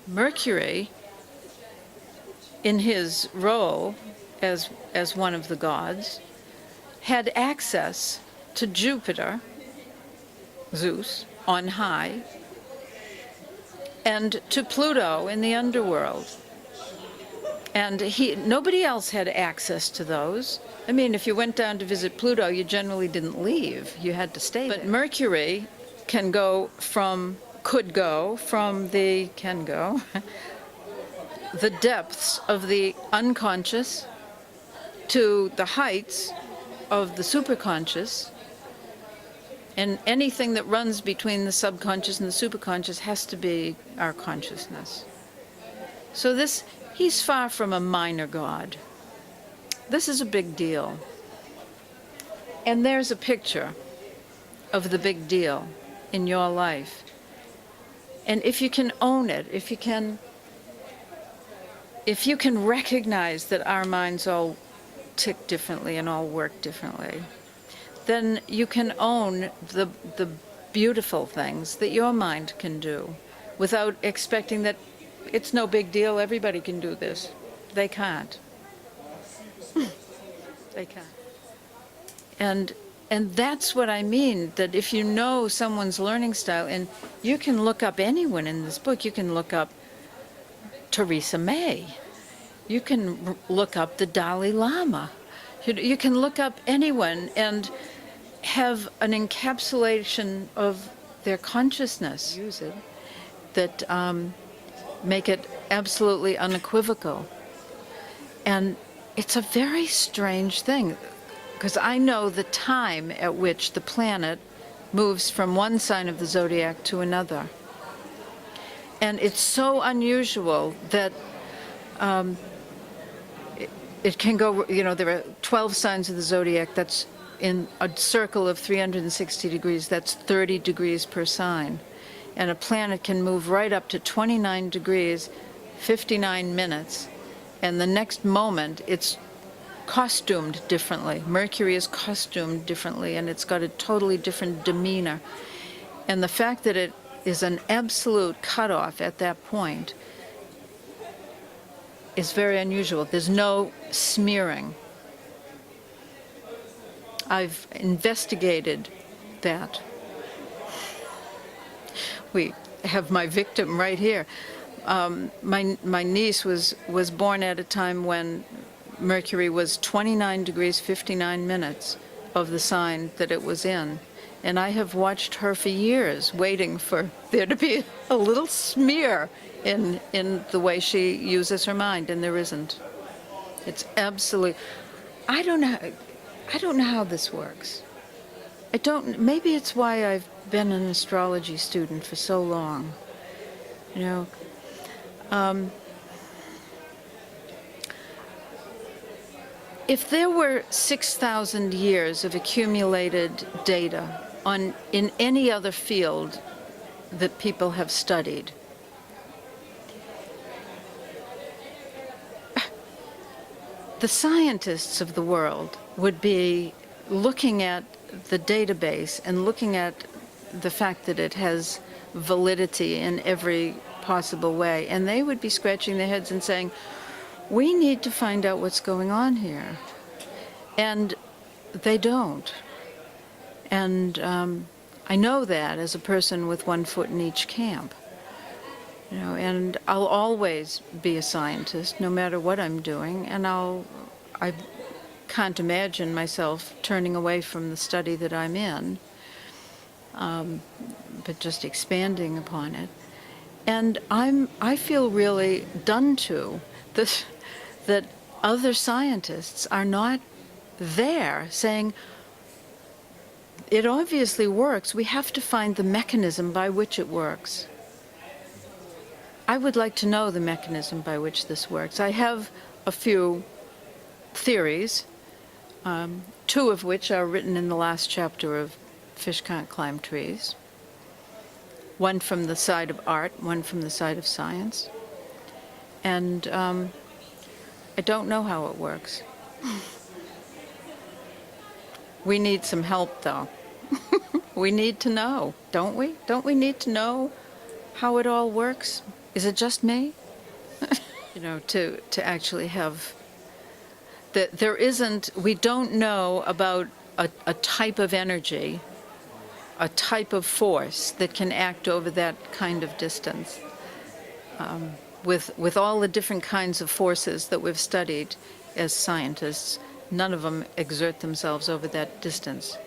Mercury, in his role as one of the gods, had access to Jupiter, Zeus, on high, and to Pluto in the underworld. And nobody else had access to those. I mean, if you went down to visit Pluto, you generally didn't leave. You had to stay there. But Mercury could go from the the depths of the unconscious to the heights of the superconscious, and anything that runs between the subconscious and the superconscious has to be our consciousness. So he's far from a minor god. This is a big deal. And there's a picture of the big deal in your life. And if you can own it, if you can recognize that our minds all tick differently and all work differently, then you can own the beautiful things that your mind can do without expecting that it's no big deal, everybody can do this. They can't. They can't. And that's what I mean, that if you know someone's learning style, and you can look up anyone in this book, you can look up Theresa May, you can look up the Dalai Lama, you can look up anyone and have an encapsulation of their consciousness, use it, that make it absolutely unequivocal. And it's a very strange thing, because I know the time at which the planet moves from one sign of the zodiac to another. And it's so unusual that it can go, there are 12 signs of the zodiac. That's in a circle of 360 degrees. That's 30 degrees per sign. And a planet can move right up to 29 degrees, 59 minutes, and the next moment it's costumed differently. Mercury is costumed differently, and it's got a totally different demeanor. And the fact that it is an absolute cutoff at that point is very unusual. There's no smearing. I've investigated that. We have my victim right here. My niece was born at a time when Mercury was 29 degrees 59 minutes of the sign that it was in. And I have watched her for years, waiting for there to be a little smear in the way she uses her mind, and there isn't. It's absolutely. I don't know how this works. Maybe it's why I've been an astrology student for so long. If there were 6,000 years of accumulated data in any other field that people have studied, the scientists of the world would be looking at the database and looking at the fact that it has validity in every possible way, and they would be scratching their heads and saying, we need to find out what's going on here. And they don't. And I know that as a person with one foot in each camp. And I'll always be a scientist, no matter what I'm doing, and I can't imagine myself turning away from the study that I'm in, but just expanding upon it. And I feel really done to that other scientists are not there saying, it obviously works, we have to find the mechanism by which it works. I would like to know the mechanism by which this works. I have a few theories, two of which are written in the last chapter of Fish Can't Climb Trees. One from the side of art, one from the side of science. And I don't know how it works. We need some help, though. We need to know, don't we? Don't we need to know how it all works is it just me? To actually have that there isn't, we don't know about a type of energy, a type of force that can act over that kind of distance. With all the different kinds of forces that we've studied as scientists, none of them exert themselves over that distance.